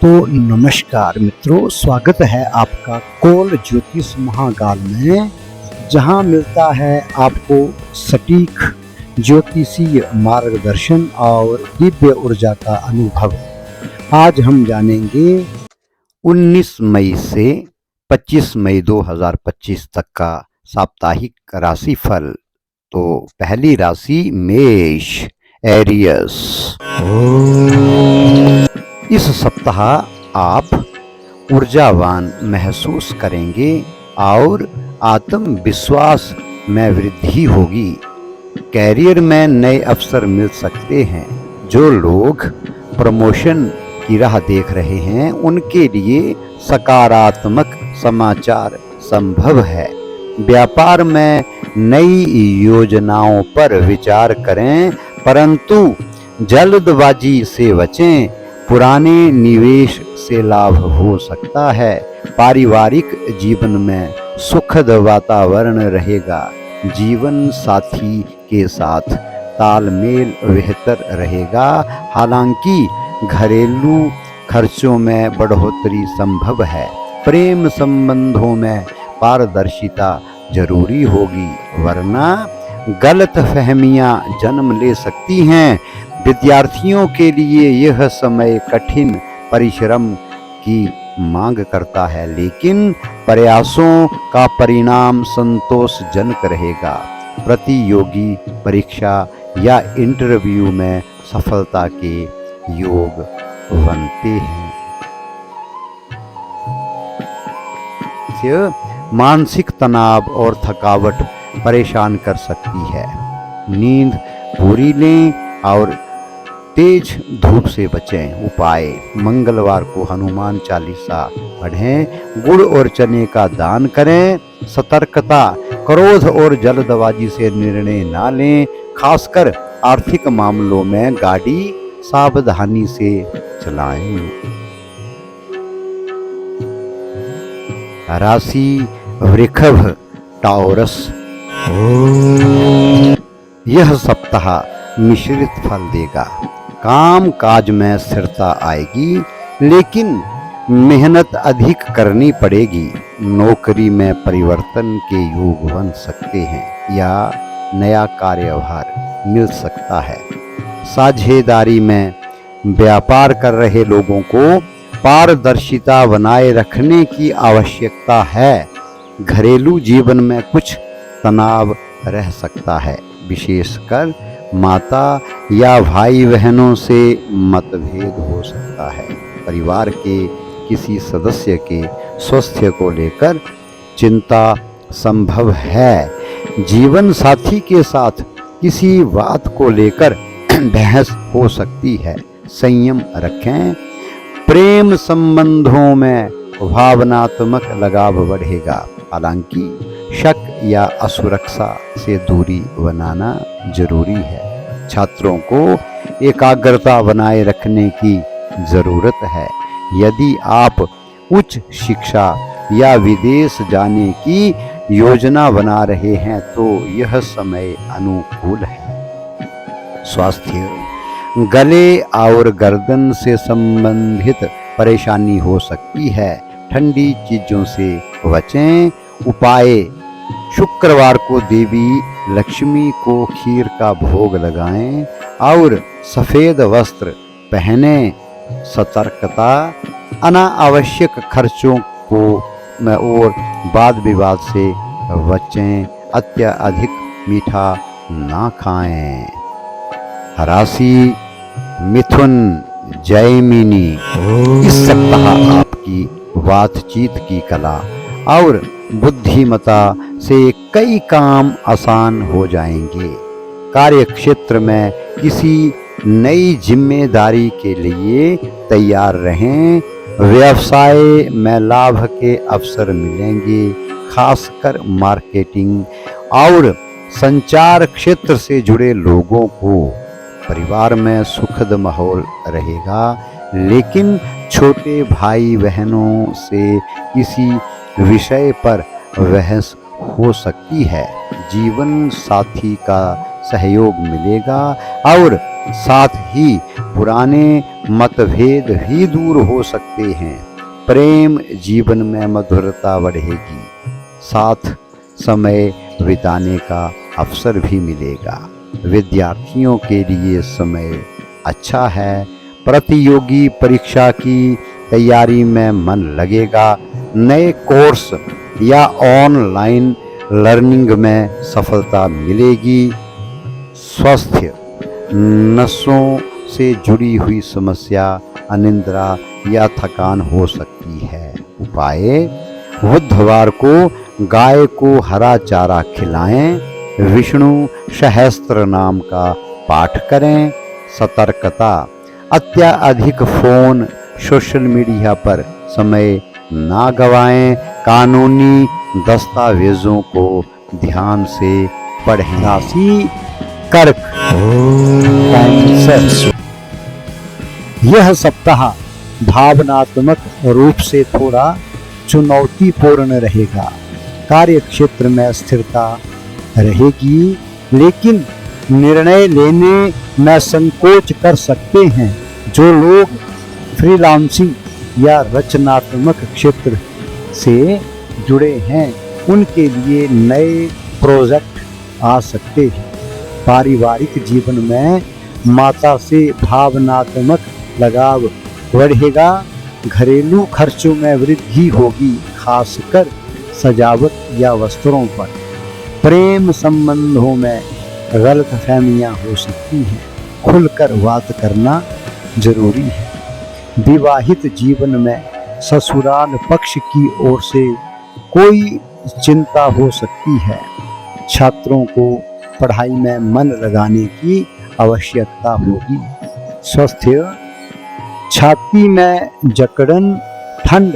तो नमस्कार मित्रों, स्वागत है आपका कोल ज्योतिष महाकाल में, जहां मिलता है आपको सटीक ज्योतिषीय मार्गदर्शन और दिव्य ऊर्जा का अनुभव। आज हम जानेंगे 19 मई से 25 मई 2025 तक का साप्ताहिक राशिफल। तो पहली राशि मेष, एरियस। इस सप्ताह आप ऊर्जावान महसूस करेंगे और आत्मविश्वास में वृद्धि होगी। कैरियर में नए अवसर मिल सकते हैं। जो लोग प्रमोशन की राह देख रहे हैं उनके लिए सकारात्मक समाचार संभव है। व्यापार में नई योजनाओं पर विचार करें, परंतु जल्दबाजी से बचें। पुराने निवेश से लाभ हो सकता है। पारिवारिक जीवन में सुखद वातावरण रहेगा। जीवन साथी के साथ तालमेल बेहतर रहेगा। हालांकि घरेलू खर्चों में बढ़ोतरी संभव है। प्रेम संबंधों में पारदर्शिता जरूरी होगी, वरना गलतफहमियां जन्म ले सकती हैं। विद्यार्थियों के लिए यह समय कठिन परिश्रम की मांग करता है, लेकिन प्रयासों का परिणाम संतोषजनक रहेगा। प्रतियोगी परीक्षा या इंटरव्यू में सफलता के योग बनते हैं। मानसिक तनाव और थकावट परेशान कर सकती है। नींद पूरी लें और तेज धूप से बचें। उपाय: मंगलवार को हनुमान चालीसा पढ़ें। गुड़ और चने का दान करें। सतर्कता: क्रोध और जल्दबाजी से निर्णय ना लें। खासकर आर्थिक मामलों में गाड़ी सावधानी से चलाएं। राशि वृषभ, टॉरस। यह सप्ताह मिश्रित फल देगा। काम काज में स्थिरता आएगी, लेकिन मेहनत अधिक करनी पड़ेगी। नौकरी में परिवर्तन के योग बन सकते हैं या नया कार्यभार मिल सकता है। साझेदारी में व्यापार कर रहे लोगों को पारदर्शिता बनाए रखने की आवश्यकता है। घरेलू जीवन में कुछ तनाव रह सकता है, विशेषकर माता या भाई बहनों से मतभेद हो सकता है। परिवार के किसी सदस्य के स्वास्थ्य को लेकर चिंता संभव है। जीवन साथी के साथ किसी बात को लेकर बहस हो सकती है, संयम रखें। प्रेम संबंधों में भावनात्मक लगाव बढ़ेगा, हालांकि शक या असुरक्षा से दूरी बनाना जरूरी है। छात्रों को एकाग्रता बनाए रखने की जरूरत है। यदि आप उच्च शिक्षा या विदेश जाने की योजना बना रहे हैं तो यह समय अनुकूल है। स्वास्थ्य: गले और गर्दन से संबंधित परेशानी हो सकती है। ठंडी चीजों से बचें। उपाय: शुक्रवार को देवी लक्ष्मी को खीर का भोग लगाएं और सफेद वस्त्र पहने। सतर्कता: अनावश्यक खर्चों को और वाद विवाद से बचें। अत्यधिक मीठा ना खाएं। राशि मिथुन, जैमिनी। इस सप्ताह आपकी बातचीत की कला और बुद्धिमत्ता से कई काम आसान हो जाएंगे। कार्य क्षेत्र में किसी नई जिम्मेदारी के लिए तैयार रहें। व्यवसाय में लाभ के अवसर मिलेंगे, खासकर मार्केटिंग और संचार क्षेत्र से जुड़े लोगों को। परिवार में सुखद माहौल रहेगा, लेकिन छोटे भाई बहनों से किसी विषय पर बहस हो सकती है। जीवन साथी का सहयोग मिलेगा और साथ ही पुराने मतभेद भी दूर हो सकते हैं। प्रेम जीवन में मधुरता बढ़ेगी, साथ समय बिताने का अवसर भी मिलेगा। विद्यार्थियों के लिए समय अच्छा है। प्रतियोगी परीक्षा की तैयारी में मन लगेगा। नए कोर्स या ऑनलाइन लर्निंग में सफलता मिलेगी। स्वास्थ्य, नसों से जुड़ी हुई समस्या, अनिद्रा या थकान हो सकती है। उपाय: बुधवार को गाय को हरा चारा खिलाएं। विष्णु सहस्त्र नाम का पाठ करें। सतर्कता: अत्यधिक फोन, सोशल मीडिया पर समय ना गवाएं। कानूनी दस्तावेजों को ध्यान से पढ़ें। राशि कर्क, कैंसर। यह सप्ताह भावनात्मक रूप से थोड़ा चुनौतीपूर्ण रहेगा। कार्य क्षेत्र में स्थिरता रहेगी, लेकिन निर्णय लेने में संकोच कर सकते हैं। जो लोग फ्रीलांसिंग या रचनात्मक क्षेत्र से जुड़े हैं, उनके लिए नए प्रोजेक्ट आ सकते हैं। पारिवारिक जीवन में माता से भावनात्मक लगाव बढ़ेगा। घरेलू खर्चों में वृद्धि होगी, खासकर सजावट या वस्त्रों पर। प्रेम संबंधों में गलतफहमियां हो सकती हैं, खुलकर बात करना जरूरी है। विवाहित जीवन में ससुराल पक्ष की ओर से कोई चिंता हो सकती है। छात्रों को पढ़ाई में मन लगाने की आवश्यकता होगी। स्वास्थ्य: छाती में जकड़न, ठंड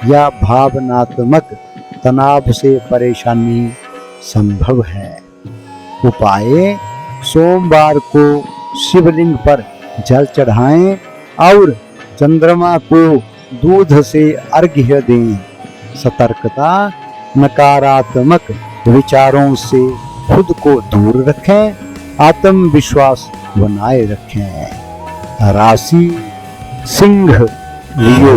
या भावनात्मक तनाव से परेशानी संभव है। उपाय: सोमवार को शिवलिंग पर जल चढ़ाएं और चंद्रमा को दूध से अर्घ्य दें। सतर्कता: नकारात्मक विचारों से खुद को दूर रखें। आत्मविश्वास बनाए रखें। राशि सिंह, लियो।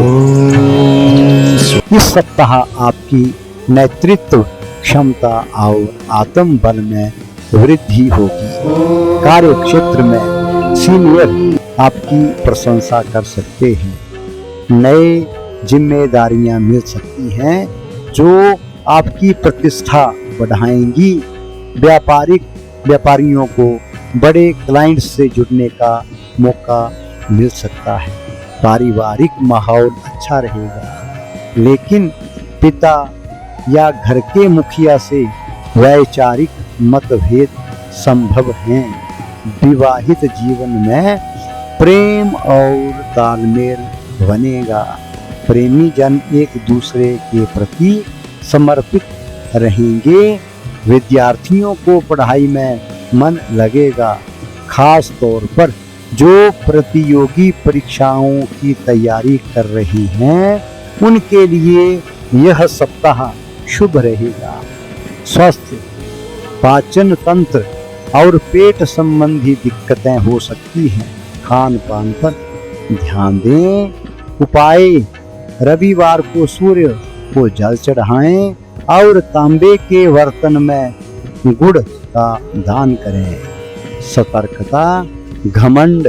इस सप्ताह आपकी नेतृत्व क्षमता और आत्मबल में वृद्धि होगी। कार्य क्षेत्र में सीनियर आपकी प्रशंसा कर सकते हैं। नए जिम्मेदारियां मिल सकती हैं जो आपकी प्रतिष्ठा बढ़ाएंगी। व्यापारियों को बड़े क्लाइंट्स से जुड़ने का मौका मिल सकता है। पारिवारिक माहौल अच्छा रहेगा, लेकिन पिता या घर के मुखिया से वैचारिक मतभेद संभव हैं। विवाहित जीवन में प्रेम और तालमेल बनेगा। प्रेमी जन एक दूसरे के प्रति समर्पित रहेंगे। विद्यार्थियों को पढ़ाई में मन लगेगा, खास तौर पर जो प्रतियोगी परीक्षाओं की तैयारी कर रही हैं, उनके लिए यह सप्ताह शुभ रहेगा। स्वास्थ्य: पाचन तंत्र और पेट संबंधी दिक्कतें हो सकती हैं। खान पान पर ध्यान दें। उपाय: रविवार को सूर्य को जल चढ़ाएं और तांबे के बर्तन में गुड़ का दान करें। सतर्कता: घमंड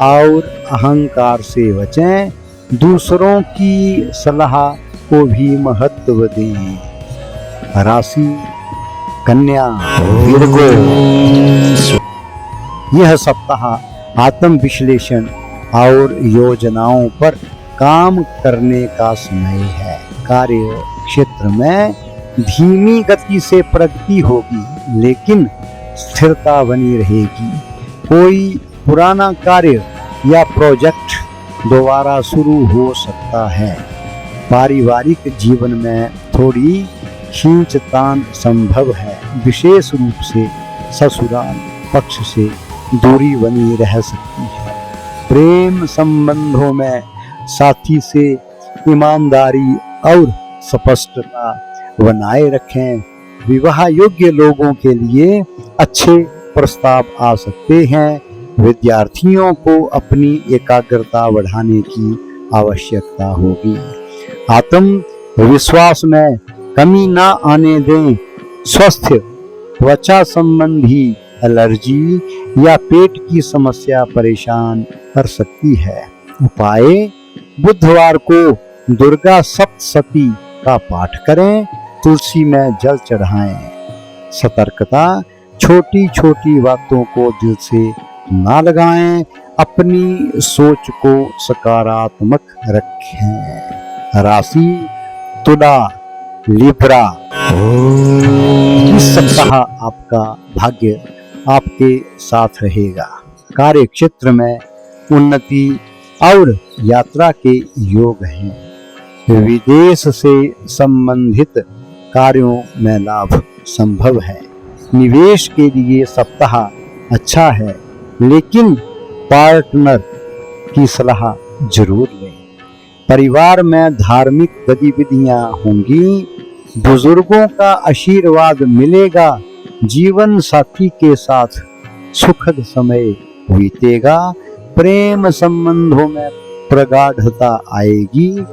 और अहंकार से बचें। दूसरों की सलाह को भी महत्व दें। राशि कन्या, विर्गो। यह सप्ताह आत्म विश्लेषण और योजनाओं पर काम करने का समय है। कार्य क्षेत्र में धीमी गति से प्रगति होगी, लेकिन स्थिरता बनी रहेगी। कोई पुराना कार्य या प्रोजेक्ट दोबारा शुरू हो सकता है। पारिवारिक जीवन में थोड़ी खींचतान संभव है, विशेष रूप से ससुराल पक्ष से दूरी बनी रह सकती है। प्रेम संबंधों में साथी से ईमानदारी और स्पष्टता बनाए रखें। विवाह योग्य लोगों के लिए अच्छे प्रस्ताव आ सकते हैं। विद्यार्थियों को अपनी एकाग्रता बढ़ाने की आवश्यकता होगी। आत्मविश्वास में कमी न आने दें। स्वस्थ त्वचा संबंधी एलर्जी या पेट की समस्या परेशान कर सकती है। उपाय: बुधवार को दुर्गा सप्तशती का पाठ करें, तुलसी में जल चढ़ाएं। सतर्कता: छोटी छोटी बातों को दिल से ना लगाएं, अपनी सोच को सकारात्मक रखें। राशि: तुला, लिब्रा। इस सप्ताह आपका भाग्य आपके साथ रहेगा। कार्य क्षेत्र में उन्नति और यात्रा के योग हैं। विदेश से संबंधित कार्यों में लाभ संभव है। निवेश के लिए सप्ताह अच्छा है, लेकिन पार्टनर की सलाह जरूर लें। परिवार में धार्मिक गतिविधियां होंगी। बुजुर्गों का आशीर्वाद मिलेगा। जीवन साथी के साथ सुखद समय बीतेगा। प्रेम संबंधों में प्रगाढ़ता आएगी।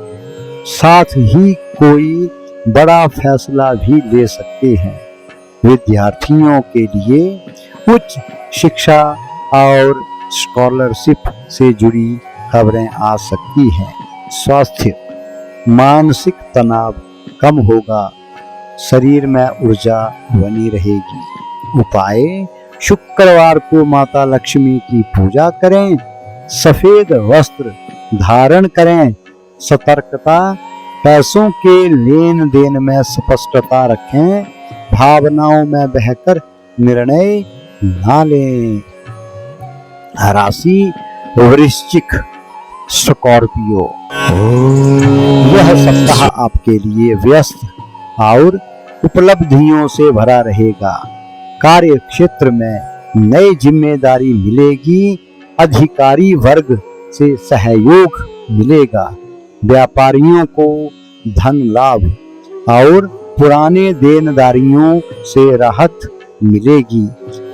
साथ ही कोई बड़ा फैसला भी ले सकते हैं। विद्यार्थियों के लिए उच्च शिक्षा और स्कॉलरशिप से जुड़ी खबरें आ सकती हैं। स्वास्थ्य: मानसिक तनाव कम होगा। शरीर में ऊर्जा बनी रहेगी। उपाय: शुक्रवार को माता लक्ष्मी की पूजा करें। सफेद वस्त्र धारण करें। सतर्कता: पैसों के लेन देन में स्पष्टता रखें। भावनाओं में बहकर निर्णय ना लें। राशि: वृश्चिक, स्कॉर्पियो। यह सप्ताह आपके लिए व्यस्त और उपलब्धियों से भरा रहेगा। कार्य क्षेत्र में नई जिम्मेदारी मिलेगी। अधिकारी वर्ग से सहयोग मिलेगा। व्यापारियों को धन लाभ और पुराने देनदारियों से राहत मिलेगी।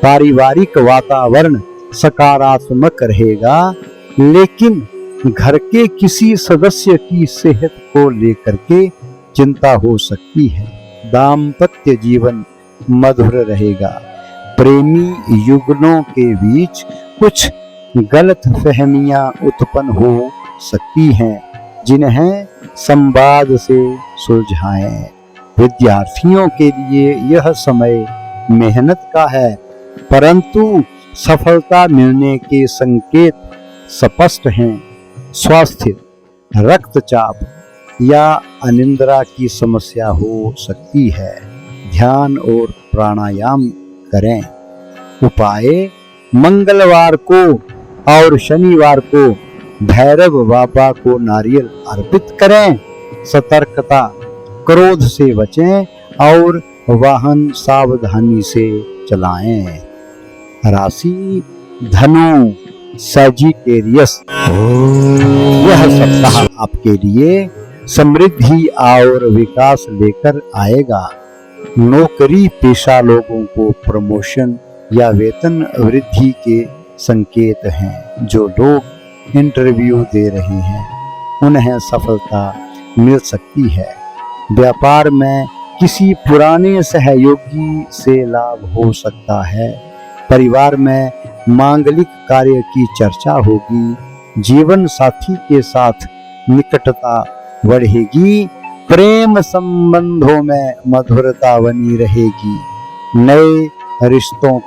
पारिवारिक वातावरण सकारात्मक रहेगा, लेकिन घर के किसी सदस्य की सेहत को लेकर के चिंता हो सकती है। दाम्पत्य जीवन मधुर रहेगा। प्रेमी युगलों के बीच कुछ गलतफहमियां उत्पन्न हो सकती हैं, जिन्हें संवाद से सुलझाएं। विद्यार्थियों के लिए यह समय मेहनत का है, परंतु सफलता मिलने के संकेत स्पष्ट हैं। स्वास्थ्य: रक्तचाप या अनिद्रा की समस्या हो सकती है। ध्यान और प्राणायाम करें। उपाय: मंगलवार को और शनिवार को भैरव बाबा को नारियल अर्पित करें। सतर्कता: क्रोध से बचें और वाहन सावधानी से चलाएं। राशि: धनु, सजिटेरियस। यह सप्ताह आपके लिए समृद्धि और विकास लेकर आएगा। नौकरी पेशा लोगों को प्रमोशन या वेतन वृद्धि के संकेत हैं। जो लोग इंटरव्यू दे रहे हैं, उन्हें सफलता मिल सकती है। व्यापार में किसी पुराने सहयोगी से लाभ हो सकता है। परिवार में मांगलिक कार्य की चर्चा होगी। जीवन साथी के साथ निकटता बढ़ेगी। प्रेम संबंधों में मधुरता बनी रहेगी। नए रिश्तों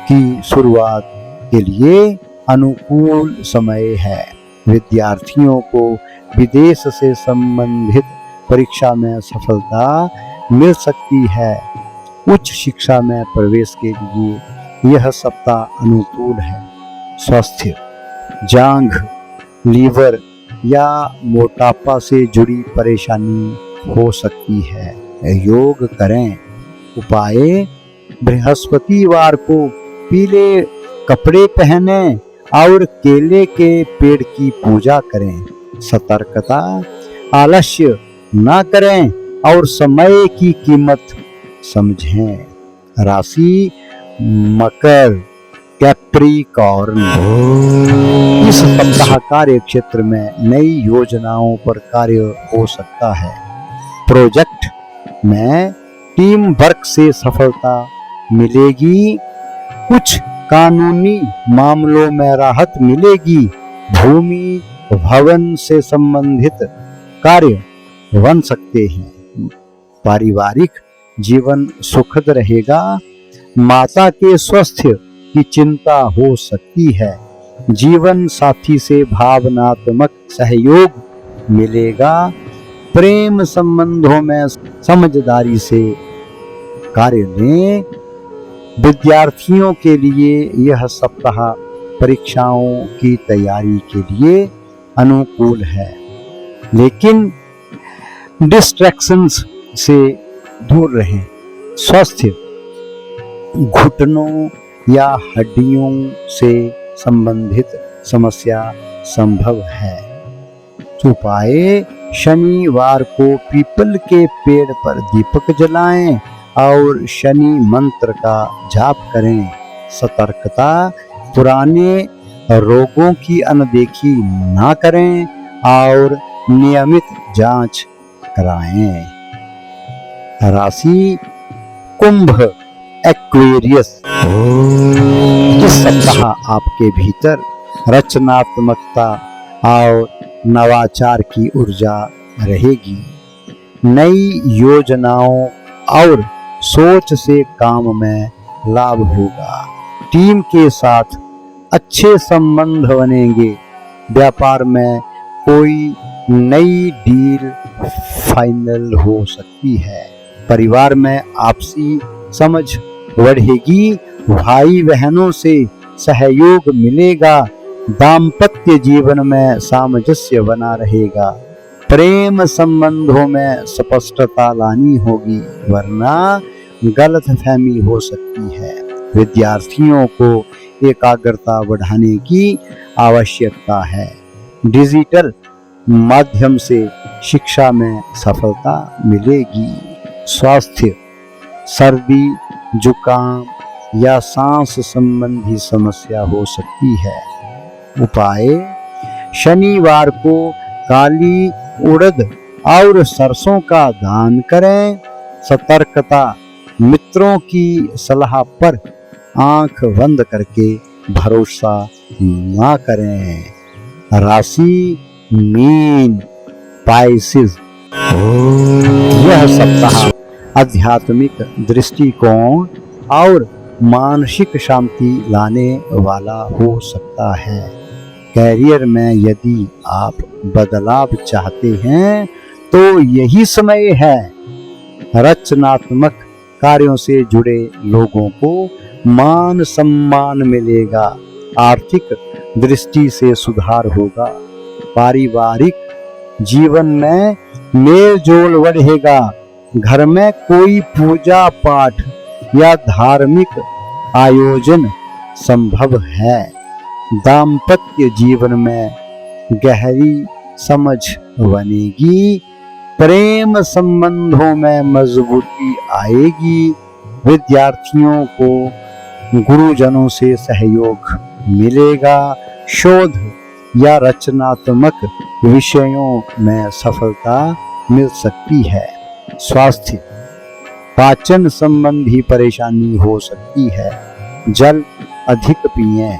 की शुरुआत के लिए अनुकूल समय है। विद्यार्थियों को विदेश से संबंधित परीक्षा में सफलता मिल सकती है। उच्च शिक्षा में प्रवेश के लिए यह सप्ताह अनुकूल है। स्वास्थ्य: जांघ, लीवर या मोटापा से जुड़ी परेशानी हो सकती है। योग करें। उपाय: बृहस्पतिवार को पीले कपड़े पहने और केले के पेड़ की पूजा करें। सतर्कता: आलस्य ना करें और समय की कीमत समझें। राशि: मकर, कैप्रिकॉर्न। इस सप्ताह कार्य क्षेत्र में नई योजनाओं पर कार्य हो सकता है। प्रोजेक्ट में टीम वर्क से सफलता मिलेगी। कुछ कानूनी मामलों में राहत मिलेगी। भूमि भवन से संबंधित कार्य बन सकते हैं। पारिवारिक जीवन सुखद रहेगा। माता के स्वास्थ्य की चिंता हो सकती है। जीवन साथी से भावनात्मक सहयोग मिलेगा। प्रेम संबंधों में समझदारी से कार्य लें। विद्यार्थियों के लिए यह सप्ताह परीक्षाओं की तैयारी के लिए अनुकूल है, लेकिन डिस्ट्रैक्शंस से दूर रहें। स्वास्थ्य घुटनों या हड्डियों से संबंधित समस्या संभव है। उपाय: शनिवार को पीपल के पेड़ पर दीपक जलाएं और शनि मंत्र का जाप करें। सतर्कता: पुराने रोगों की अनदेखी ना करें और नियमित जांच कराएं। राशि कुंभ एक्वेरियस। इस सप्ताह आपके भीतर रचनात्मकता और नवाचार की ऊर्जा रहेगी। नई योजनाओं और सोच से काम में लाभ होगा। टीम के साथ अच्छे संबंध बनेंगे। व्यापार में कोई नई डील फाइनल हो सकती है। परिवार में आपसी समझ बढ़ेगी। भाई बहनों से सहयोग मिलेगा। दाम्पत्य जीवन में सामंजस्य बना रहेगा। प्रेम संबंधों में स्पष्टता लानी होगी, वरना गलतफहमी हो सकती है। विद्यार्थियों को एकाग्रता बढ़ाने की आवश्यकता है। डिजिटल माध्यम से शिक्षा में सफलता मिलेगी। स्वास्थ्य: सर्दी, जुकाम या सांस संबंधी समस्या हो सकती है। उपाय: शनिवार को काली उड़द और सरसों का दान करें। सतर्कता: मित्रों की सलाह पर आंख बंद करके भरोसा ना करें। राशि मीन पाइसेस। यह सप्ताह आध्यात्मिक दृष्टिकोण और मानसिक शांति लाने वाला हो सकता है। कैरियर में यदि आप बदलाव चाहते हैं तो यही समय है। रचनात्मक कार्यों से जुड़े लोगों को मान सम्मान मिलेगा। आर्थिक दृष्टि से सुधार होगा। पारिवारिक जीवन में मेल जोल बढ़ेगा। घर में कोई पूजा पाठ या धार्मिक आयोजन संभव है। दाम्पत्य जीवन में गहरी समझ बनेगी। प्रेम संबंधों में मजबूती आएगी। विद्यार्थियों को गुरुजनों से सहयोग मिलेगा। शोध या रचनात्मक विषयों में सफलता मिल सकती है। स्वास्थ्य: पाचन संबंधी परेशानी हो सकती है। जल अधिक पिएं।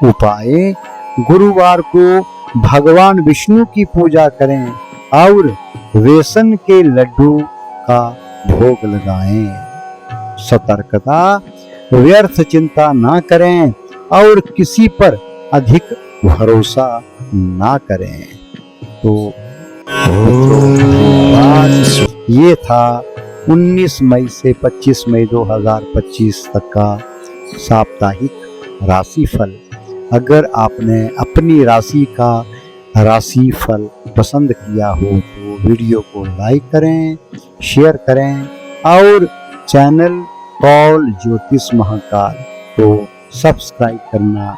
उपाय: गुरुवार को भगवान विष्णु की पूजा करें और बेसन के लड्डू का भोग लगाएं। सतर्कता: व्यर्थ चिंता ना करें और किसी पर अधिक भरोसा ना करें। तो ये था 19 मई से 25 मई 2025 तक का साप्ताहिक राशिफल। अगर आपने अपनी राशि का राशिफल पसंद किया हो तो वीडियो को लाइक करें, शेयर करें और चैनल कॉल ज्योतिष महाकाल को सब्सक्राइब करना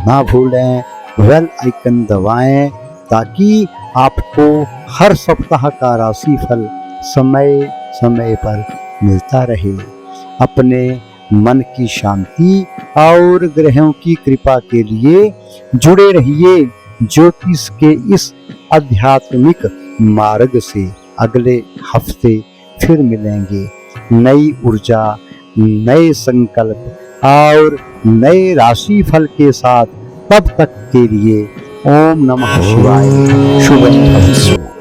ना भूलें। बेल आइकन दबाएं ताकि आपको हर सप्ताह का राशिफल समय समय पर मिलता रहे। अपने मन की शांति और ग्रहों की कृपा के लिए जुड़े रहिए ज्योतिष के इस आध्यात्मिक मार्ग से। अगले हफ्ते फिर मिलेंगे नई ऊर्जा, नए संकल्प और नए राशि फल के साथ। तब तक के लिए ओम नमः शिवाय। शुभ भवतु।